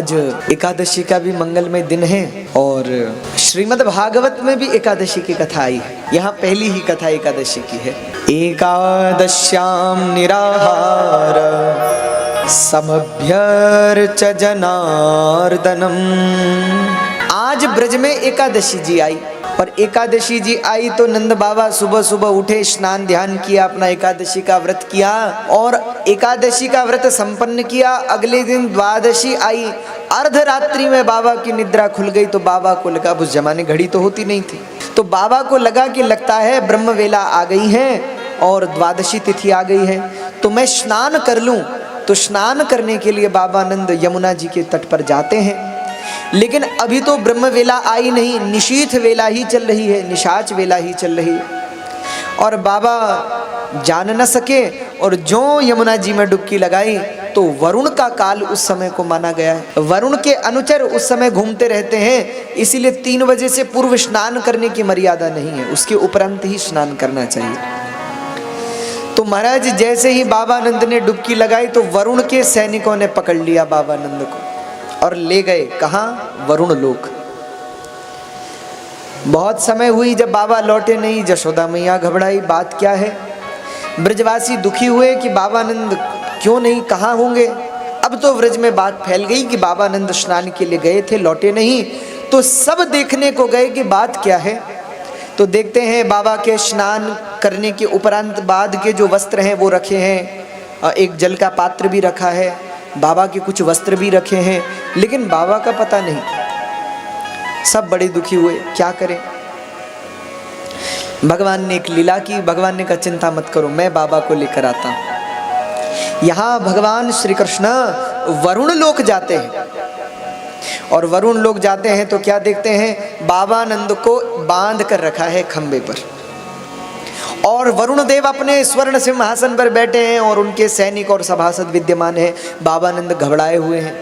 आज एकादशी का भी मंगलमय दिन है और श्रीमद् भागवत में भी एकादशी की कथा आई है। यहाँ पहली ही कथा एकादशी की है। एकादश्याम निराहार समभ्यर्च जनार्दनम। आज ब्रज में एकादशी जी आई और एकादशी जी आई तो नंद बाबा सुबह सुबह उठे, स्नान ध्यान किया, अपना एकादशी का व्रत किया और एकादशी का व्रत संपन्न किया। अगले दिन द्वादशी आई, अर्धरात्रि में बाबा की निद्रा खुल गई तो बाबा को लगा, उस जमाने घड़ी तो होती नहीं थी, तो बाबा को लगा कि लगता है ब्रह्म वेला आ गई है और द्वादशी तिथि आ गई है तो मैं स्नान कर लूं। तो स्नान करने के लिए बाबा नंद यमुना जी के तट पर जाते हैं, लेकिन अभी तो ब्रह्म वेला आई नहीं, निशीथ वेला ही चल रही है, निशाच वेला ही चल रही है और बाबा जान न सके और जो यमुना जी में डुबकी लगाई तो वरुण का काल उस समय को माना गया है। वरुण के अनुचर उस समय घूमते रहते हैं, इसीलिए 3 बजे से पूर्व स्नान करने की मर्यादा नहीं है, उसके उपरांत ही स्नान करना चाहिए। तो महाराज जैसे ही बाबा नंद ने डुबकी लगाई तो वरुण के सैनिकों ने पकड़ लिया बाबा नंद को और ले गए कहाँ? वरुण लोक। बहुत समय हुई जब बाबा लौटे नहीं, जशोदा मैया घबराई, बात क्या है? ब्रजवासी दुखी हुए कि बाबा नंद क्यों नहीं, कहाँ होंगे? अब तो ब्रज में बात फैल गई कि बाबा नंद स्नान के लिए गए थे, लौटे नहीं। तो सब देखने को गए कि बात क्या है। तो देखते हैं बाबा के स्नान करने के उपरांत बाद के जो वस्त्र हैं वो रखे हैं, एक जल का पात्र भी रखा है, बाबा के कुछ वस्त्र भी रखे हैं, लेकिन बाबा का पता नहीं। सब बड़े दुखी हुए, क्या करें? भगवान ने एक लीला की, भगवान ने कहा चिंता मत करो, मैं बाबा को लेकर आता हूं। यहाँ भगवान श्री कृष्ण वरुण लोक जाते हैं और वरुण लोक जाते हैं तो क्या देखते हैं? बाबा नंद को बांध कर रखा है खंबे पर और वरुण देव अपने स्वर्ण सिंहासन पर बैठे हैं और उनके सैनिक और सभासद विद्यमान हैं। बाबा नंद घबराए हुए हैं।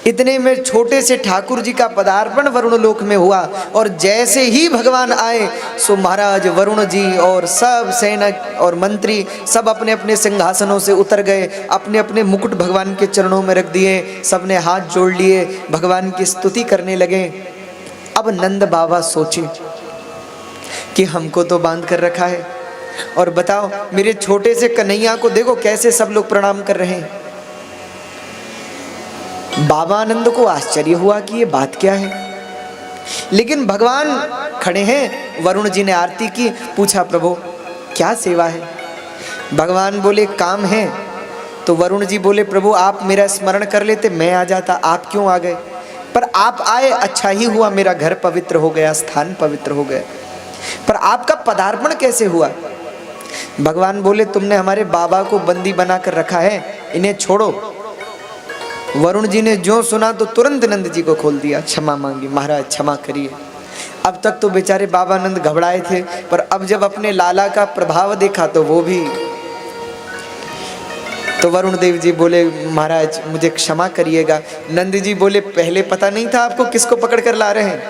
इतने में छोटे से ठाकुर जी का पदार्पण वरुण लोक में हुआ और जैसे ही भगवान आए सो महाराज वरुण जी और सब सैनिक और मंत्री सब अपने अपने सिंहासनों से उतर गए, अपने अपने मुकुट भगवान के चरणों में रख दिए, सबने हाथ जोड़ लिए, भगवान की स्तुति करने लगे। अब नंद बाबा सोचे कि हमको तो बांध कर रखा है और बताओ मेरे छोटे से कन्हैया को देखो कैसे सब लोग प्रणाम कर रहे हैं। बाबा आनंद को आश्चर्य हुआ कि ये बात क्या है, लेकिन भगवान खड़े हैं। वरुण जी ने आरती की, पूछा प्रभु क्या सेवा है? भगवान बोले काम है। तो वरुण जी बोले प्रभु आप मेरा स्मरण कर लेते, मैं आ जाता, आप क्यों आ गए? पर आप आए अच्छा ही हुआ, मेरा घर पवित्र हो गया, स्थान पवित्र हो गया, पर आपका पदार्पण कैसे हुआ? भगवान बोले तुमने हमारे बाबा को बंदी बनाकर रखा है, इन्हें छोड़ो। वरुण जी ने जो सुना तो तुरंत नंद जी को खोल दिया, क्षमा मांगी, महाराज क्षमा करिए। अब तक तो बेचारे बाबा नंद घबराए थे, पर अब जब अपने लाला का प्रभाव देखा तो वो भी। तो वरुण देव जी बोले महाराज मुझे क्षमा करिएगा। नंद जी बोले पहले पता नहीं था आपको किसको पकड़ कर ला रहे हैं?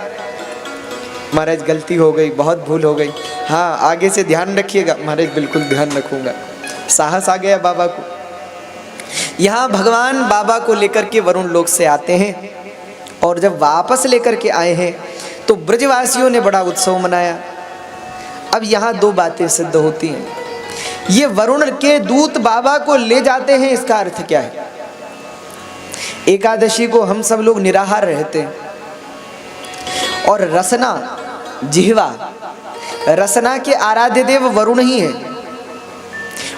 महाराज गलती हो गई, बहुत भूल हो गई, हाँ आगे से ध्यान रखिएगा। महाराज बिल्कुल ध्यान रखूंगा। साहस आ गया बाबा को। यहाँ भगवान बाबा को लेकर के वरुण लोक से आते हैं और जब वापस लेकर के आए हैं तो ब्रजवासियों ने बड़ा उत्सव मनाया। अब यहाँ 2 बातें सिद्ध होती हैं। ये वरुण के दूत बाबा को ले जाते हैं, इसका अर्थ क्या है? एकादशी को हम सब लोग निराहार रहते हैं और रसना जिह्वा, रसना के आराध्य देव वरुण ही है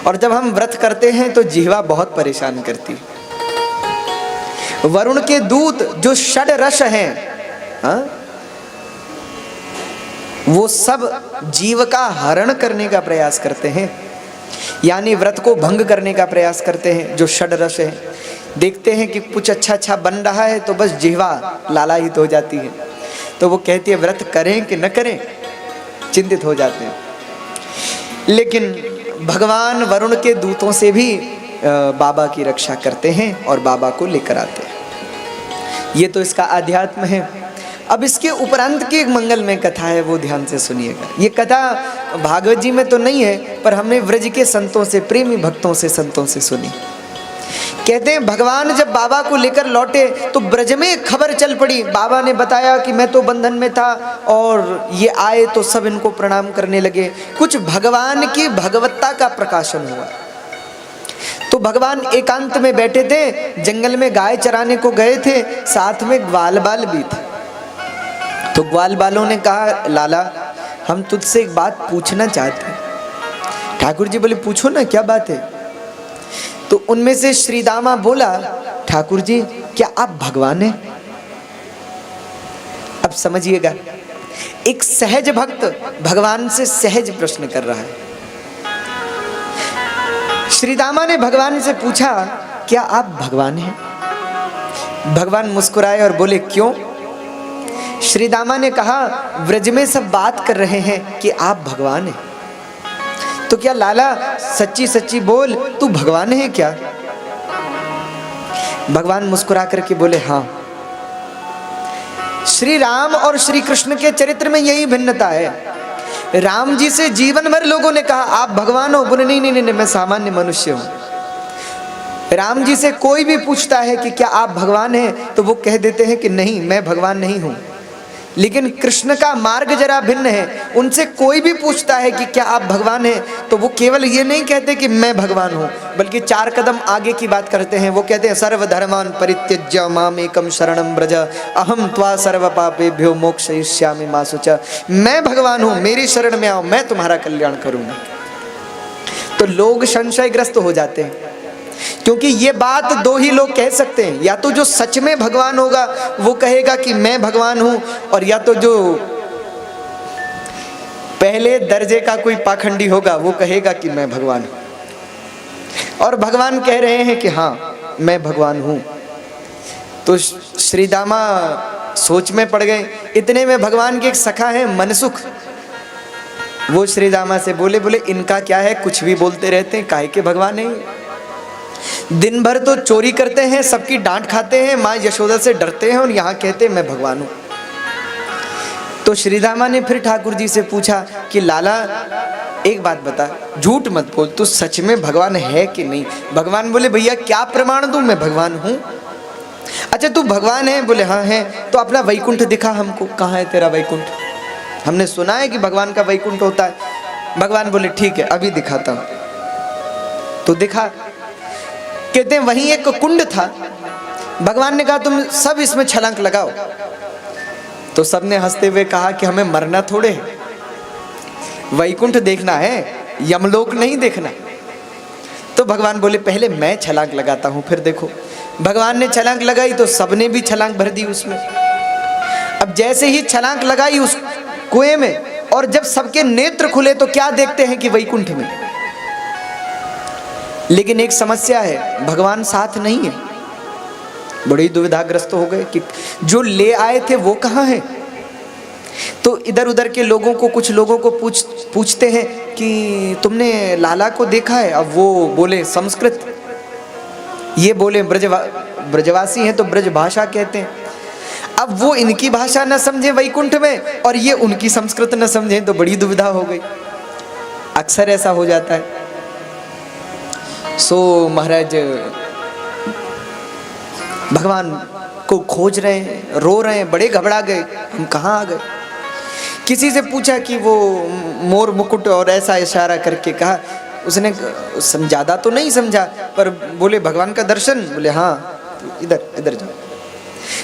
और जब हम व्रत करते हैं तो जिह्वा बहुत परेशान करती है। वरुण के दूत जो षड रस हैं, वो सब जीव का हरण करने का प्रयास करते हैं, यानी व्रत को भंग करने का प्रयास करते हैं। जो षड रस है, देखते हैं कि कुछ अच्छा अच्छा बन रहा है तो बस जिह्वा लालायित हो जाती है, तो वो कहती है व्रत करें कि न करें, चिंतित हो जाते हैं। लेकिन भगवान वरुण के दूतों से भी बाबा की रक्षा करते हैं और बाबा को लेकर आते हैं। ये तो इसका आध्यात्म है। अब इसके उपरांत की एक मंगलमय कथा है, वो ध्यान से सुनिएगा। ये कथा भागवत जी में तो नहीं है, पर हमने व्रज के संतों से, प्रेमी भक्तों से, संतों से सुनी। कहते हैं भगवान जब बाबा को लेकर लौटे तो ब्रज में खबर चल पड़ी। बाबा ने बताया कि मैं तो बंधन में था और ये आए तो सब इनको प्रणाम करने लगे। कुछ भगवान की भगवत्ता का प्रकाशन हुआ। तो भगवान एकांत में बैठे थे, जंगल में गाय चराने को गए थे, साथ में ग्वाल बाल भी थे। तो ग्वाल बालों ने कहा, लाला हम तुझसे एक बात पूछना चाहते हैं। ठाकुर जी बोले, पूछो ना, क्या बात है। तो उनमें से श्रीदामा बोला, ठाकुर जी क्या आप भगवान हैं? अब समझिएगा, एक सहज भक्त भगवान से सहज प्रश्न कर रहा है। श्रीदामा ने भगवान से पूछा, क्या आप भगवान हैं? भगवान मुस्कुराए और बोले, क्यों? श्रीदामा ने कहा, व्रज में सब बात कर रहे हैं कि आप भगवान हैं, तो क्या लाला सच्ची सच्ची बोल, तू भगवान है क्या? भगवान मुस्कुरा करके बोले, हाँ। श्री राम और श्री कृष्ण के चरित्र में यही भिन्नता है। राम जी से जीवन भर लोगों ने कहा, आप भगवान हो? बोले, नहीं नहीं नहीं, मैं सामान्य मनुष्य हूं। राम जी से कोई भी पूछता है कि क्या आप भगवान हैं, तो वो कह देते हैं कि नहीं, मैं भगवान नहीं हूं। लेकिन कृष्ण का मार्ग जरा भिन्न है। उनसे कोई भी पूछता है कि क्या आप भगवान हैं, तो वो केवल ये नहीं कहते कि मैं भगवान हूं, बल्कि 4 कदम आगे की बात करते हैं। वो कहते हैं, सर्वधर्मान् परित्यज्य मामेकं शरणं व्रज, अहम त्वा सर्व पापेभ्यो मोक्षयिष्यामि मा शुचः। मैं भगवान हूं, मेरी शरण में आओ, मैं तुम्हारा कल्याण करूंगा। तो लोग संशयग्रस्त हो जाते हैं, क्योंकि ये बात 2 ही लोग कह सकते हैं। या तो जो सच में भगवान होगा वो कहेगा कि मैं भगवान हूं, और या तो जो पहले दर्जे का कोई पाखंडी होगा वो कहेगा कि मैं भगवान हूं। और भगवान कह रहे हैं कि हाँ मैं भगवान हूं। तो श्रीदामा सोच में पड़ गए। इतने में भगवान के एक सखा है मनसुख, वो श्रीदामा से बोले, इनका क्या है, कुछ भी बोलते रहते हैं, काहे के भगवान है? दिन भर तो चोरी करते हैं, सबकी डांट खाते हैं, माँ यशोदा से डरते हैं, और यहाँ कहते हैं मैं भगवान हूँ। तो श्रीदामा ने फिर ठाकुर जी से पूछा कि लाला एक बात बता, झूठ मत बोल, तू सच में भगवान है कि नहीं? भगवान बोले, भैया क्या प्रमाण दूं मैं भगवान हूँ? अच्छा तू भगवान है? बोले हाँ है। तो अपना वैकुंठ दिखा हमको, कहाँ है तेरा वैकुंठ? हमने सुना है कि भगवान का वैकुंठ होता है। भगवान बोले, ठीक है अभी दिखाता हूँ। तो दिखा। कहते हैं वहीं एक कुंड था। भगवान ने कहा, तुम सब इसमें छलांग लगाओ। तो सबने हंसते हुए कहा कि हमें मरना थोड़े है, वैकुंठ देखना है, यमलोक नहीं देखना। तो भगवान बोले, पहले मैं छलांग लगाता हूं फिर देखो। भगवान ने छलांग लगाई तो सबने भी छलांग भर दी उसमें। अब जैसे ही छलांग लगाई उस कुएं में, और जब सबके नेत्र खुले तो क्या देखते हैं कि वैकुंठ में। लेकिन एक समस्या है, भगवान साथ नहीं है। बड़ी दुविधाग्रस्त हो गए कि जो ले आए थे वो कहाँ है। तो इधर उधर के लोगों को, कुछ लोगों को पूछते हैं कि तुमने लाला को देखा है? अब वो बोले संस्कृत, ये बोले ब्रजवासी हैं तो ब्रज भाषा कहते हैं। अब वो इनकी भाषा न समझे वैकुंठ में, और ये उनकी संस्कृत न समझे, तो बड़ी दुविधा हो गई। अक्सर ऐसा हो जाता है। सो महाराज भगवान को खोज रहे हैं, रो रहे हैं, बड़े घबरा गए, हम कहाँ आ गए। किसी से पूछा कि वो मोर मुकुट, और ऐसा इशारा करके कहा। उसने समझादा तो नहीं समझा, पर बोले भगवान का दर्शन? बोले हाँ, इधर इधर जाओ।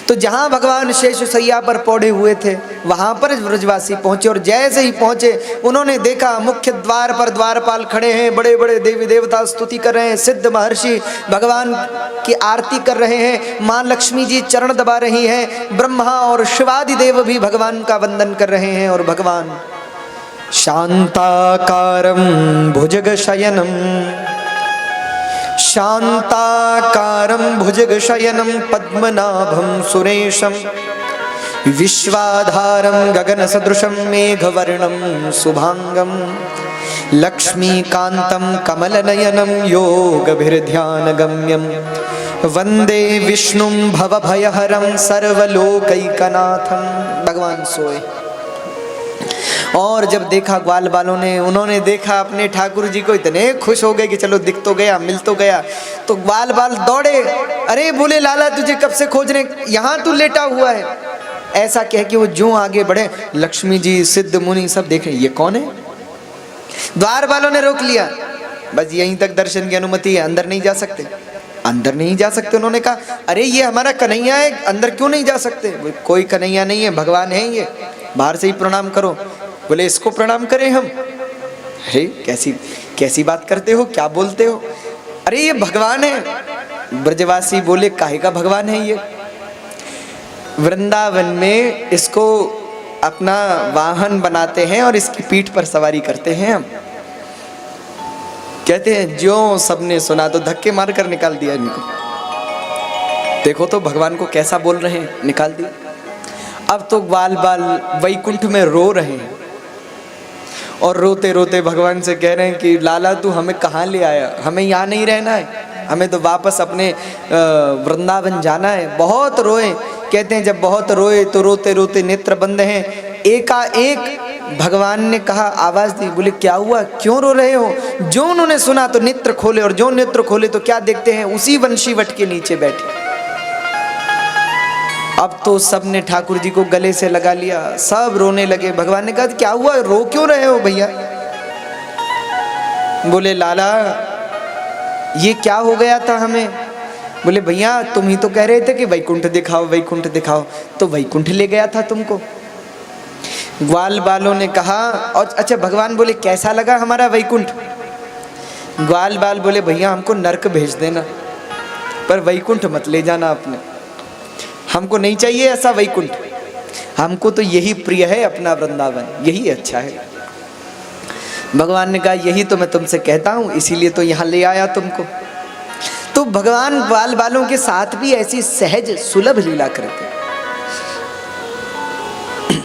तो जहाँ भगवान शेष सैया पर पौड़े हुए थे वहाँ पर ब्रजवासी पहुँचे, और जैसे ही पहुँचे उन्होंने देखा मुख्य द्वार पर द्वारपाल खड़े हैं, बड़े बड़े देवी देवता स्तुति कर रहे हैं, सिद्ध महर्षि भगवान की आरती कर रहे हैं, माँ लक्ष्मी जी चरण दबा रही हैं, ब्रह्मा और शिवादि देव भी भगवान का वंदन कर रहे हैं। और भगवान शांताकारं भुजगशयनं, शांताकारं भुजगशयनं पद्मनाभं सुरेशं, विश्वाधारं गगनसदृशं मेघवर्णं शुभांगं, लक्ष्मीकान्तं कमलनयनं योगभिर्ध्यानगम्यं, वंदे विष्णुं भवभयहरं सर्वलोकैकनाथं। भगवान सोए और जब देखा ग्वाल बालों ने, उन्होंने देखा अपने ठाकुर जी को, इतने खुश हो गए कि चलो दिख तो गया, मिल तो गया। तो ग्वाल बाल दौड़े, अरे बोले लाला तुझे कब से खोज रहे, यहाँ तू लेटा हुआ है। ऐसा कह के वो जो आगे बढ़े, लक्ष्मी जी, सिद्ध मुनि सब देख रहे, ये कौन है। द्वार वालों ने रोक लिया, बस यहीं तक दर्शन की अनुमति है, अंदर नहीं जा सकते। अंदर नहीं जा सकते। उन्होंने कहा अरे ये हमारा कन्हैया है, अंदर क्यों नहीं जा सकते। कोई कन्हैया नहीं है, भगवान है ये, बाहर से ही प्रणाम करो। बोले इसको प्रणाम करें हम। अरे कैसी कैसी बात करते हो, क्या बोलते हो। अरे ये भगवान है। ब्रजवासी बोले काहे का भगवान है ये। वृंदावन में इसको अपना वाहन बनाते हैं और इसकी पीठ पर सवारी करते हैं हम। कहते हैं जो सबने सुना तो धक्के मार कर निकाल दिया इनको। देखो तो भगवान को कैसा बोल रहे हैं, निकाल दिया। अब तो ग्वाल बाल वैकुंठ में रो रहे हैं और रोते रोते भगवान से कह रहे हैं कि लाला तू हमें कहाँ ले आया, हमें यहाँ नहीं रहना है, हमें तो वापस अपने वृंदावन जाना है। बहुत रोए। कहते हैं जब बहुत रोए तो रोते रोते नेत्र बंद हैं। एकाएक भगवान ने कहा, आवाज दी, बोले क्या हुआ, क्यों रो रहे हो। जो उन्होंने सुना तो नेत्र खोले, और जो नेत्र खोले तो क्या देखते हैं, उसी वंशीवट के नीचे बैठे। अब तो सबने ठाकुर जी को गले से लगा लिया, सब रोने लगे। भगवान ने कहा क्या हुआ, रो क्यों रहे हो भैया। बोले लाला ये क्या हो गया था हमें। बोले भैया तुम ही तो कह रहे थे कि वैकुंठ दिखाओ वैकुंठ दिखाओ, तो वैकुंठ ले गया था तुमको। ग्वाल बालों ने कहा, और अच्छा भगवान बोले कैसा लगा हमारा वैकुंठ। ग्वाल बाल बोले भैया हमको नरक भेज देना, पर वैकुंठ मत ले जाना अपने, हमको नहीं चाहिए ऐसा वैकुंठ, हमको तो यही प्रिय है, अपना वृंदावन यही अच्छा है। भगवान ने कहा यही तो मैं तुमसे कहता हूँ, इसीलिए तो यहाँ ले आया तुमको। तो भगवान ग्वाल बालों के साथ भी ऐसी सहज सुलभ लीला करते।